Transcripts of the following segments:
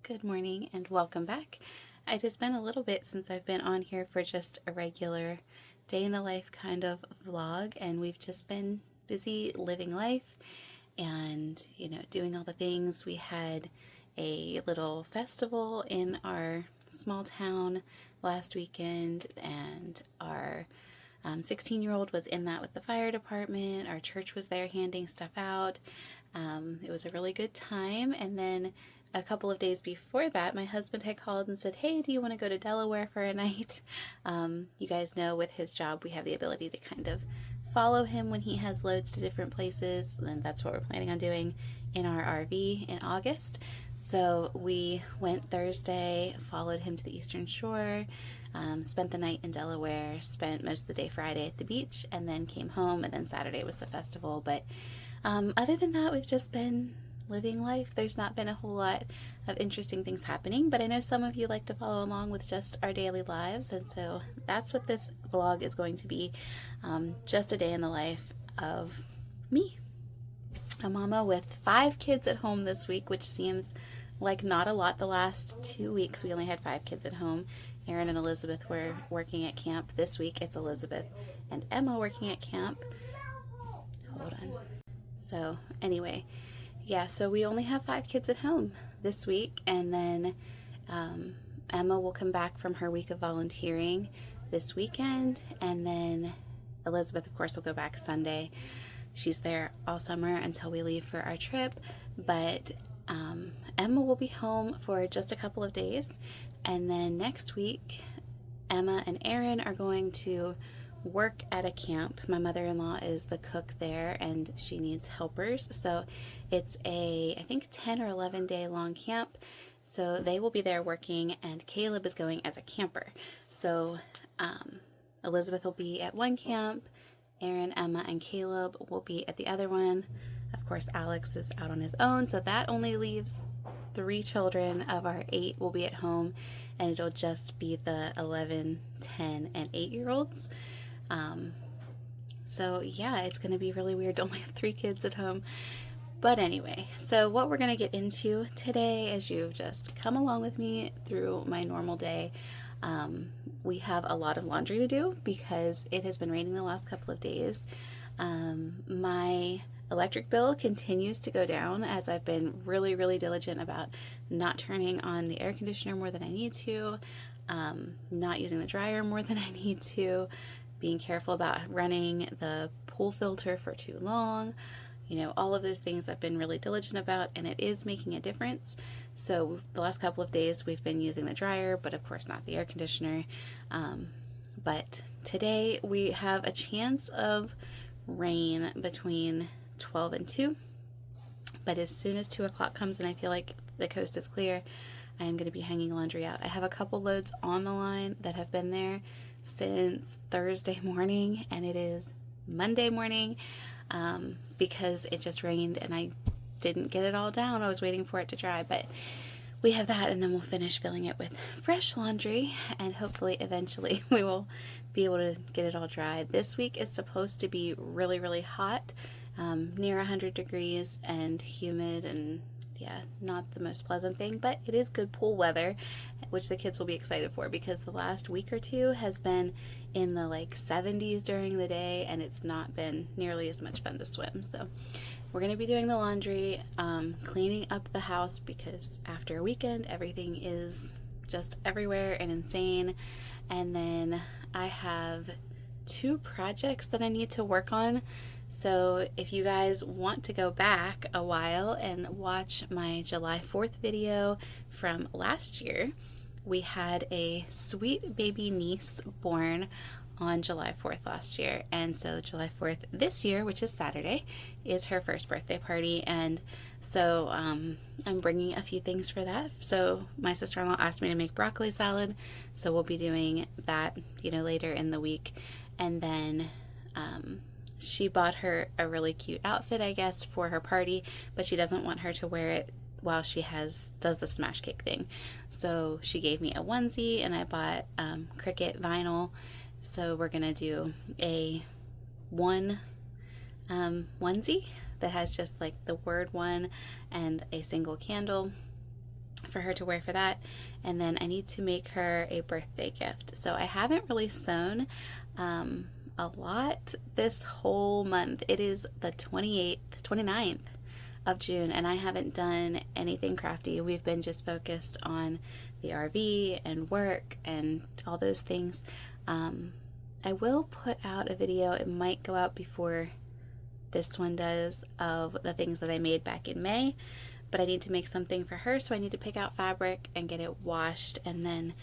Good morning and welcome back. It has been a little bit since I've been on here for just a regular day in the life kind of vlog, and we've just been busy living life and, doing all the things. We had a little festival in our small town last weekend, and our 16-year-old was in that with the fire department. Our church was there handing stuff out. It was a really good time. And then a couple of days before that, my husband had called and said, "Hey, do you want to go to Delaware for a night?" You guys know with his job, we have the ability to kind of follow him when he has loads to different places. And that's what we're planning on doing in our RV in August. So we went Thursday, followed him to the Eastern Shore, spent the night in Delaware, spent most of the day Friday at the beach, and then came home, and then Saturday was the festival. But other than that, we've just been living life. There's not been a whole lot of interesting things happening, but I know some of you like to follow along with just our daily lives, and so that's what this vlog is going to be, just a day in the life of me. A mama with 5 kids at home this week, which seems like not a lot. The last 2 weeks we only had 5 kids at home. Aaron and Elizabeth were working at camp. This week it's Elizabeth and Emma working at camp. Hold on. So anyway, yeah, so we only have 5 kids at home this week, and then Emma will come back from her week of volunteering this weekend, and then Elizabeth, of course, will go back Sunday. She's there all summer until we leave for our trip, but Emma will be home for just a couple of days, and then next week Emma and Aaron are going to work at a camp. My mother-in-law is the cook there, and she needs helpers, so it's I think 10 or 11 day long camp. So they will be there working, and Caleb is going as a camper. So Elizabeth will be at one camp, Aaron, Emma, and Caleb will be at the other one. Of course, Alex is out on his own, so that only leaves 3 children of our 8 will be at home, and it'll just be the 11, 10, and 8-year-olds. So yeah, it's going to be really weird to only have 3 kids at home. But anyway, so what we're going to get into today, as you've just come along with me through my normal day, we have a lot of laundry to do because it has been raining the last couple of days. My electric bill continues to go down as I've been really, really diligent about not turning on the air conditioner more than I need to, not using the dryer more than I need to, being careful about running the pool filter for too long. All of those things I've been really diligent about, and it is making a difference. So the last couple of days we've been using the dryer, but of course not the air conditioner. But today we have a chance of rain between 12 and 2. But as soon as 2 o'clock comes and I feel like the coast is clear, I am going to be hanging laundry out. I have a couple loads on the line that have been there since Thursday morning, and it is Monday morning. Because it just rained and I didn't get it all down. I was waiting for it to dry, but we have that, and then we'll finish filling it with fresh laundry, and hopefully eventually we will be able to get it all dry. This week is supposed to be really, really hot, near 100 degrees and humid, and yeah, not the most pleasant thing, but it is good pool weather, which the kids will be excited for because the last week or two has been in the 70s during the day, and it's not been nearly as much fun to swim. So we're going to be doing the laundry, cleaning up the house, because after a weekend everything is just everywhere and insane. And then I have 2 projects that I need to work on. So if you guys want to go back a while and watch my July 4th video from last year, we had a sweet baby niece born on July 4th last year, and so July 4th this year, which is Saturday, is her first birthday party, and so I'm bringing a few things for that. So my sister-in-law asked me to make broccoli salad, so we'll be doing that later in the week. And then she bought her a really cute outfit, I guess, for her party, but she doesn't want her to wear it while she does the smash cake thing. So she gave me a onesie, and I bought Cricut vinyl. So we're gonna do a onesie that has just the word one and a single candle. for her to wear for that. And then I need to make her a birthday gift. So I haven't really sewn a lot this whole month. It is the 29th of June, and I haven't done anything crafty. We've been just focused on the RV and work and all those things. I will put out a video. It might go out before this one does, of the things that I made back in May, but I need to make something for her, so I need to pick out fabric and get it washed, and then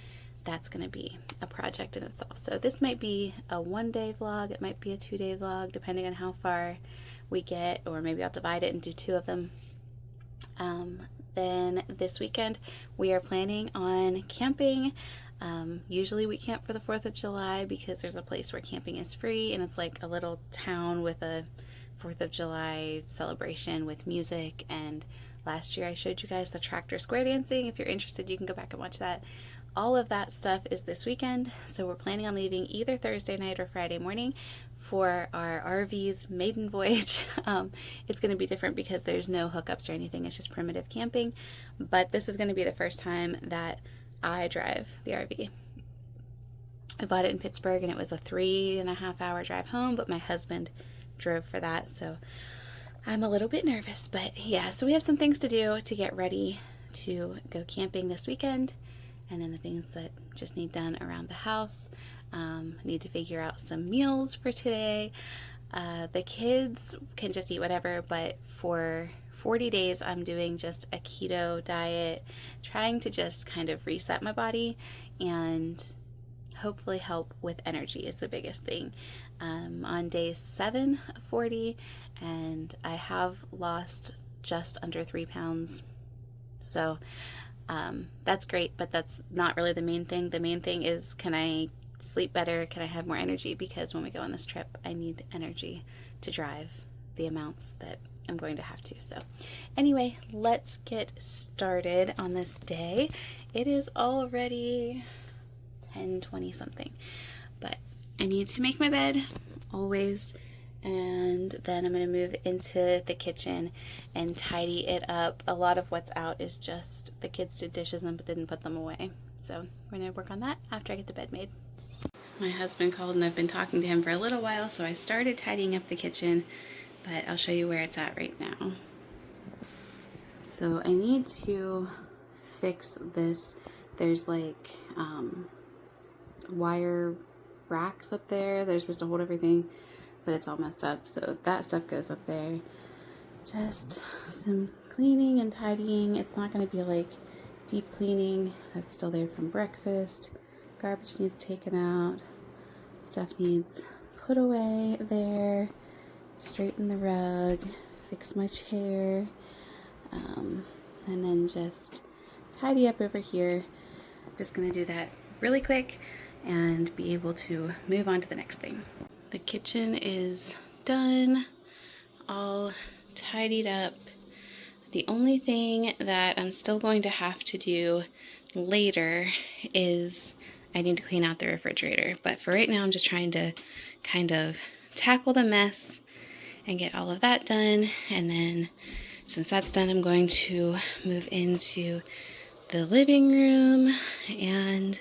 that's going to be a project in itself. So this might be a 1-day vlog, it might be a 2-day vlog, depending on how far we get, or maybe I'll divide it and do 2 of them. Then this weekend we are planning on camping. Usually we camp for the 4th of July because there's a place where camping is free, and it's like a little town with a 4th of July celebration with music. And last year I showed you guys the tractor square dancing. If you're interested, you can go back and watch that. All of that stuff is this weekend, so we're planning on leaving either Thursday night or Friday morning for our RV's maiden voyage. It's going to be different because there's no hookups or anything. It's just primitive camping, but this is going to be the first time that I drive the RV. I bought it in Pittsburgh, and it was a 3.5 hour drive home, but my husband drove for that, so I'm a little bit nervous. But yeah, so we have some things to do to get ready to go camping this weekend, and then the things that just need done around the house. Need to figure out some meals for today. The kids can just eat whatever, but for 40 days I'm doing just a keto diet, trying to just kind of reset my body and hopefully help with energy is the biggest thing. On day 7 of 40, and I have lost just under 3 pounds. So that's great, but that's not really the main thing. The main thing is, can I sleep better? Can I have more energy? Because when we go on this trip, I need energy to drive the amounts that I'm going to have to. So anyway, let's get started on this day. It is already 10:20 something, but I need to make my bed always, and then I'm going to move into the kitchen and tidy it up. A lot of what's out is just the kids did dishes and didn't put them away, so we're going to work on that after I get the bed made. My husband called, and I've been talking to him for a little while, so I started tidying up the kitchen, but I'll show you where it's at right now. So I need to fix this. There's like wire racks up there. They're supposed to hold everything, but it's all messed up, so that stuff goes up there. Just some cleaning and tidying. It's not going to be like deep cleaning. That's still there from breakfast. Garbage needs taken out. Stuff needs put away there. Straighten the rug. Fix my chair. And then just tidy up over here. Just going to do that really quick and be able to move on to the next thing. The kitchen is done, all tidied up. The only thing that I'm still going to have to do later is I need to clean out the refrigerator. But for right now, I'm just trying to kind of tackle the mess and get all of that done. And then since that's done, I'm going to move into the living room and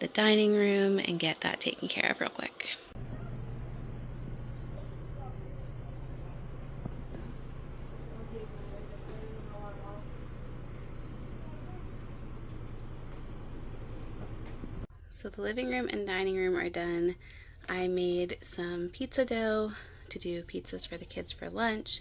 the dining room and get that taken care of real quick. So the living room and dining room are done. I made some pizza dough to do pizzas for the kids for lunch,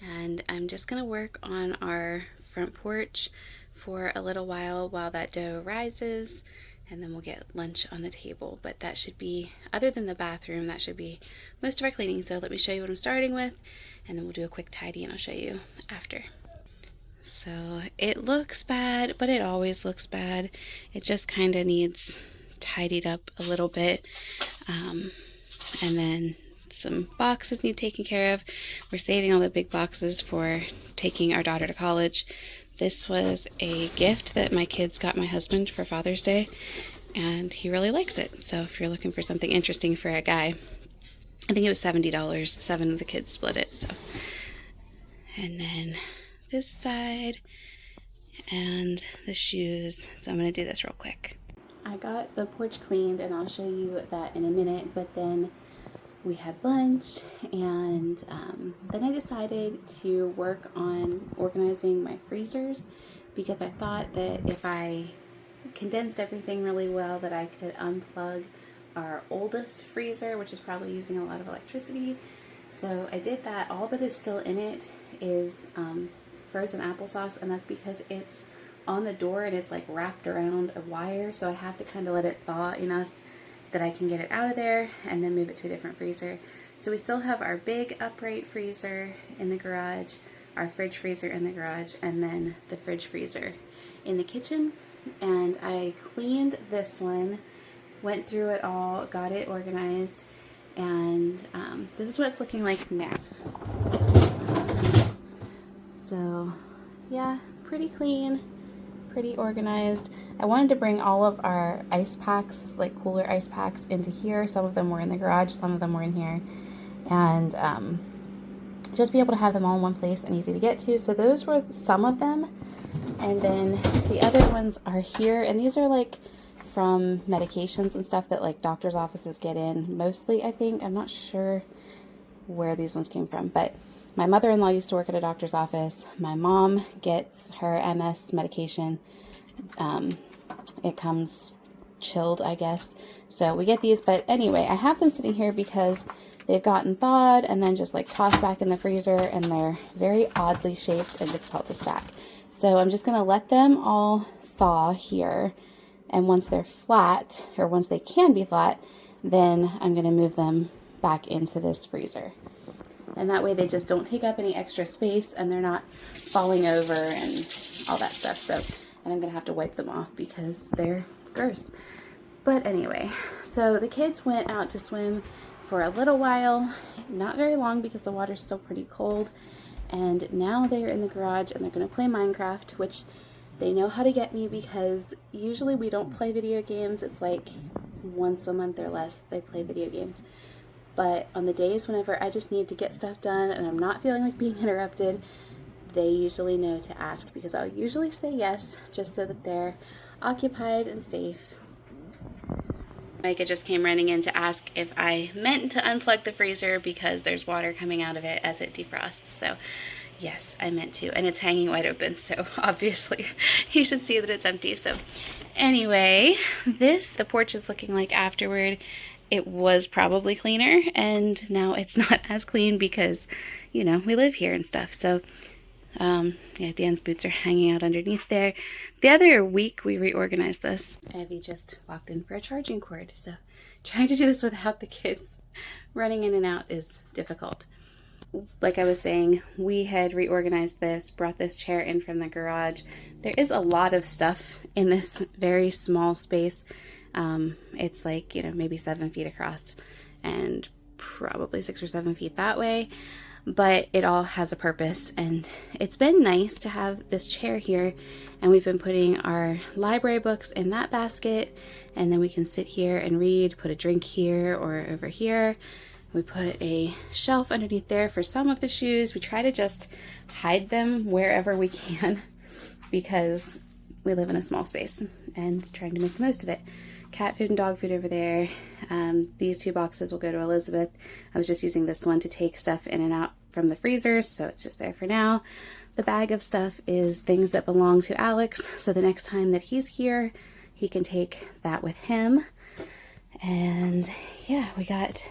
and I'm just gonna work on our front porch for a little while that dough rises, and then we'll get lunch on the table. But that should be, other than the bathroom, that should be most of our cleaning. So let me show you what I'm starting with, and then we'll do a quick tidy and I'll show you after. So it looks bad, but it always looks bad. It just kind of needs tidied up a little bit, and then some boxes need taken care of. We're saving all the big boxes for taking our daughter to college. This was a gift that my kids got my husband for Father's Day, and he really likes it. So if you're looking for something interesting for a guy, I think it was $70. 7 of the kids split it. So, and then this side and the shoes. So I'm going to do this real quick. I got the porch cleaned, and I'll show you that in a minute, but then we had lunch, and then I decided to work on organizing my freezers, because I thought that if I condensed everything really well that I could unplug our oldest freezer, which is probably using a lot of electricity. So I did that. All that is still in it is frozen applesauce, and that's because it's on the door and it's like wrapped around a wire, so I have to kind of let it thaw enough that I can get it out of there and then move it to a different freezer. So we still have our big upright freezer in the garage, our fridge freezer in the garage, and then the fridge freezer in the kitchen. And I cleaned this one, went through it all, got it organized, and this is what it's looking like now. So yeah, pretty clean, pretty organized. I wanted to bring all of our ice packs, like cooler ice packs, into here. Some of them were in the garage, some of them were in here, and just be able to have them all in one place and easy to get to. So those were some of them, and then the other ones are here, and these are like from medications and stuff that like doctor's offices get in mostly, I think. I'm not sure where these ones came from, but my mother-in-law used to work at a doctor's office. My mom gets her MS medication. It comes chilled, I guess. So we get these, but anyway, I have them sitting here because they've gotten thawed and then just like tossed back in the freezer, and they're very oddly shaped and difficult to stack. So I'm just gonna let them all thaw here, and once they're flat, or once they can be flat, then I'm gonna move them back into this freezer. And that way they just don't take up any extra space, and they're not falling over and all that stuff. So, and I'm gonna have to wipe them off because they're gross. But anyway, so the kids went out to swim for a little while, not very long because the water's still pretty cold. And now they're in the garage and they're gonna play Minecraft, which they know how to get me because usually we don't play video games. It's like once a month or less they play video games. But on the days whenever I just need to get stuff done and I'm not feeling like being interrupted, they usually know to ask, because I'll usually say yes, just so that they're occupied and safe. Micah just came running in to ask if I meant to unplug the freezer because there's water coming out of it as it defrosts. So yes, I meant to, and it's hanging wide open, so obviously you should see that it's empty. So anyway, the porch is looking like afterward. It was probably cleaner, and now it's not as clean because, you know, we live here and stuff. So, yeah, Dan's boots are hanging out underneath there. The other week we reorganized this. Evie just walked in for a charging cord, so trying to do this without the kids running in and out is difficult. Like I was saying, we had reorganized this, brought this chair in from the garage. There is a lot of stuff in this very small space. It's like, you know, maybe 7 feet across and probably 6 or 7 feet that way, but it all has a purpose, and it's been nice to have this chair here, and we've been putting our library books in that basket, and then we can sit here and read, put a drink here or over here. We put a shelf underneath there for some of the shoes. We try to just hide them wherever we can because we live in a small space and trying to make the most of it. Cat food and dog food over there. These 2 boxes will go to Elizabeth. I was just using this one to take stuff in and out from the freezers, so it's just there for now. The bag of stuff is things that belong to Alex, so the next time that he's here, he can take that with him. And yeah, we got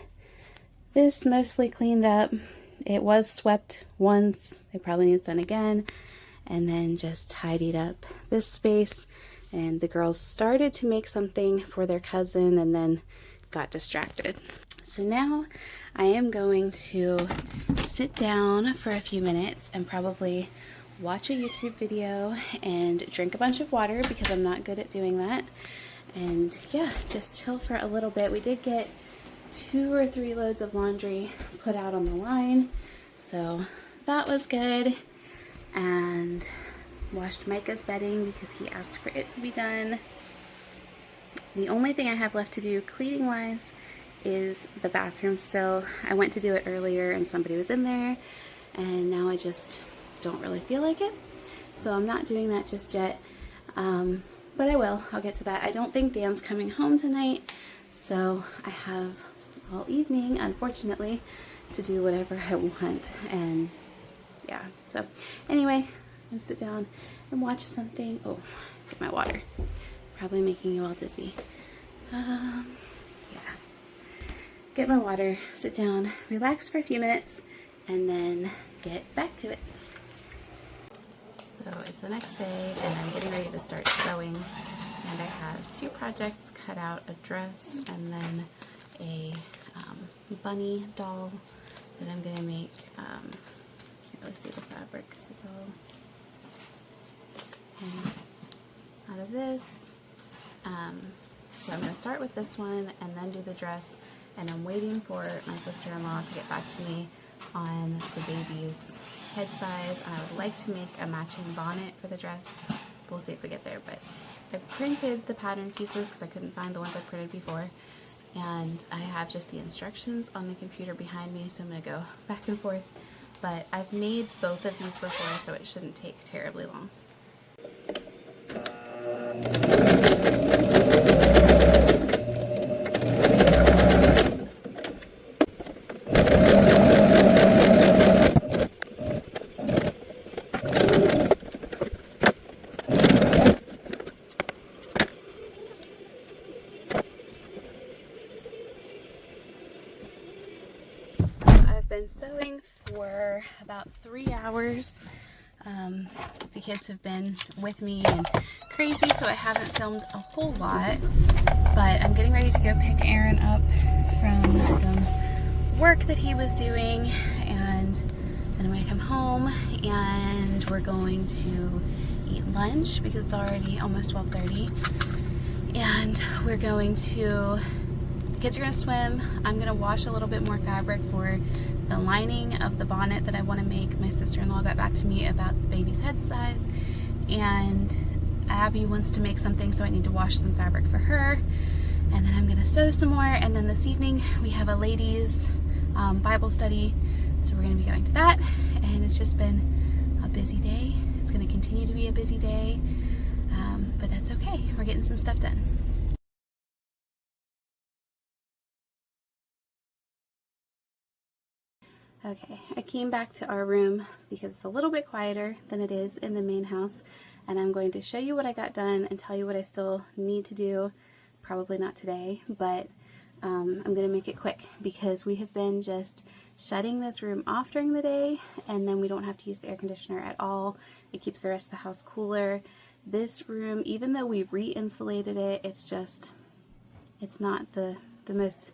this mostly cleaned up. It was swept once. It probably needs done again. And then just tidied up this space. And the girls started to make something for their cousin and then got distracted. So now I am going to sit down for a few minutes and probably watch a YouTube video and drink a bunch of water because I'm not good at doing that. And yeah, just chill for a little bit. We did get 2 or 3 loads of laundry put out on the line, so that was good. And washed Micah's bedding because he asked for it to be done. The only thing I have left to do cleaning wise is the bathroom still. I went to do it earlier and somebody was in there, and now I just don't really feel like it. so I'm not doing that just yet, but I will. I'll get to that. I don't think Dan's coming home tonight, so I have all evening, unfortunately, to do whatever I want. And yeah, so anyway, I'm gonna sit down and watch something. Oh, get my water. Probably making you all dizzy. Yeah. Get my water, sit down, relax for a few minutes, and then get back to it. So it's the next day, and I'm getting ready to start sewing. And I have 2 projects cut out, a dress and then a bunny doll that I'm going to make. Can't really see the fabric because it's all out of this. So I'm going to start with this one and then do the dress. And I'm waiting for my sister-in-law to get back to me on the baby's head size. I would like to make a matching bonnet for the dress. We'll see if we get there. But I printed the pattern pieces because I couldn't find the ones I printed before. And I have just the instructions on the computer behind me, so I'm going to go back and forth. But I've made both of these before, so it shouldn't take terribly long. Been sewing for about 3 hours. The kids have been with me and crazy, so I haven't filmed a whole lot, but I'm getting ready to go pick Aaron up from some work that he was doing, and then I'm going to come home and we're going to eat lunch because it's already almost 12:30, and we're going to, the kids are going to swim. I'm going to wash a little bit more fabric for the lining of the bonnet that I want to make. My sister-in-law got back to me about the baby's head size, and Abby wants to make something, so I need to wash some fabric for her. And then I'm going to sew some more, and then this evening we have a ladies' Bible study, so we're going to be going to that. And it's just been a busy day. It's going to continue to be a busy day, but that's okay. We're getting some stuff done. Okay, I came back to our room because it's a little bit quieter than it is in the main house, and I'm going to show you what I got done and tell you what I still need to do. Probably not today, but I'm going to make it quick because we have been just shutting this room off during the day, and then we don't have to use the air conditioner at all. It keeps the rest of the house cooler. This room, even though we re-insulated it, it's not the most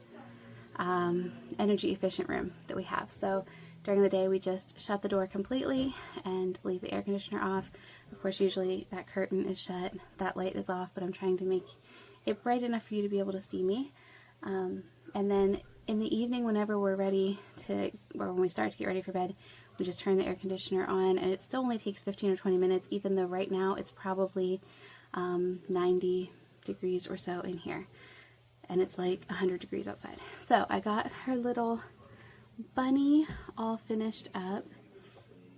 energy efficient room that we have. So during the day we just shut the door completely and leave the air conditioner off. Of course, usually that curtain is shut, that light is off, but I'm trying to make it bright enough for you to be able to see me. And then in the evening, whenever we're ready to, or when we start to get ready for bed, we just turn the air conditioner on, and it still only takes 15 or 20 minutes, even though right now it's probably 90 degrees or so in here. And it's like 100 degrees outside. So I got her little bunny all finished up.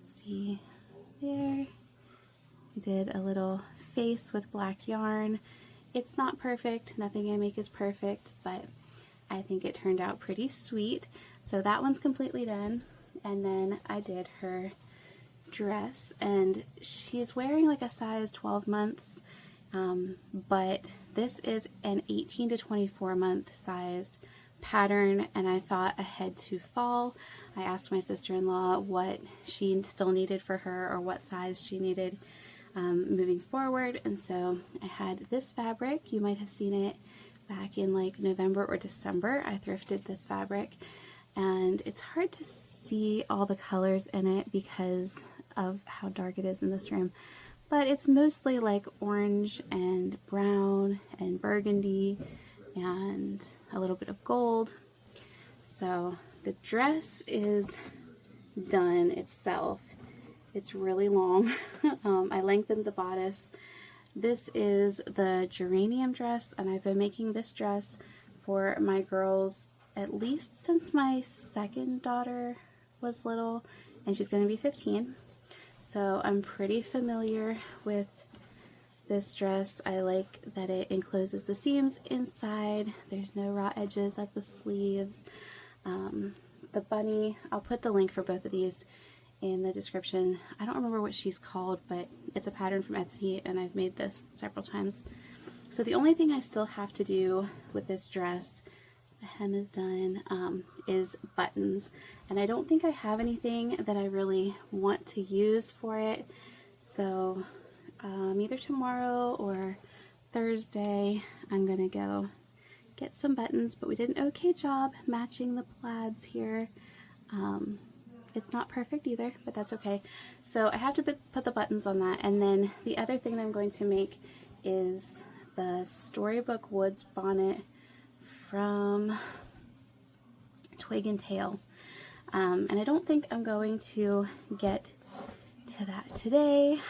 See there? We did a little face with black yarn. It's not perfect. Nothing I make is perfect, but I think it turned out pretty sweet. So that one's completely done. And then I did her dress, and she's wearing like a size 12 months. But this is an 18 to 24 month sized pattern, and I thought ahead to fall. I asked my sister-in-law what she still needed for her, or what size she needed moving forward, and so I had this fabric. You might have seen it back in like November or December. I thrifted this fabric, and it's hard to see all the colors in it because of how dark it is in this room. But it's mostly like orange and brown and burgundy and a little bit of gold. So the dress is done itself. It's really long. I lengthened the bodice. This is the geranium dress, and I've been making this dress for my girls at least since my second daughter was little, and she's going to be 15. So I'm pretty familiar with this dress. I like that it encloses the seams inside. There's no raw edges at the sleeves. The bunny, I'll put the link for both of these in the description. I don't remember what she's called, but it's a pattern from Etsy and I've made this several times. So the only thing I still have to do with this dress, the hem is done, is buttons. And I don't think I have anything that I really want to use for it. So either tomorrow or Thursday, I'm gonna go get some buttons, but we did an okay job matching the plaids here. It's not perfect either, but that's okay. So I have to put the buttons on that. And then the other thing that I'm going to make is the Storybook Woods bonnet from Twig and Tail. And I don't think I'm going to get to that today.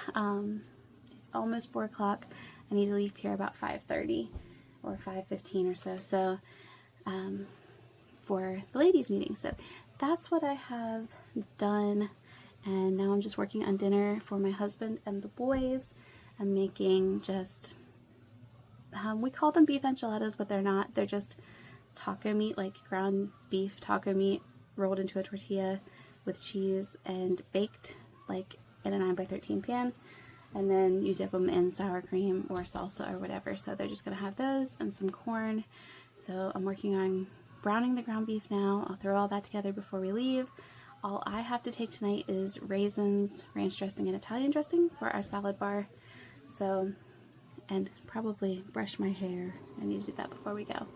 It's almost 4 o'clock. I need to leave here about 5:30 or 5:15 or so. So for the ladies' meeting. So that's what I have done, and now I'm just working on dinner for my husband and the boys. I'm making just, we call them beef enchiladas, but they're not. They're just taco meat, like ground beef taco meat rolled into a tortilla with cheese and baked like in a 9x13 pan. And then you dip them in sour cream or salsa or whatever. So they're just going to have those and some corn. So I'm working on browning the ground beef now. I'll throw all that together before we leave. All I have to take tonight is raisins, ranch dressing, and Italian dressing for our salad bar. So, and probably brush my hair. I need to do that before we go.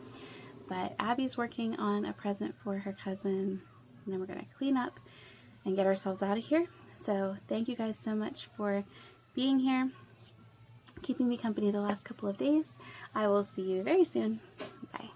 But Abby's working on a present for her cousin, and then we're going to clean up and get ourselves out of here. So thank you guys so much for being here, keeping me company the last couple of days. I will see you very soon. Bye.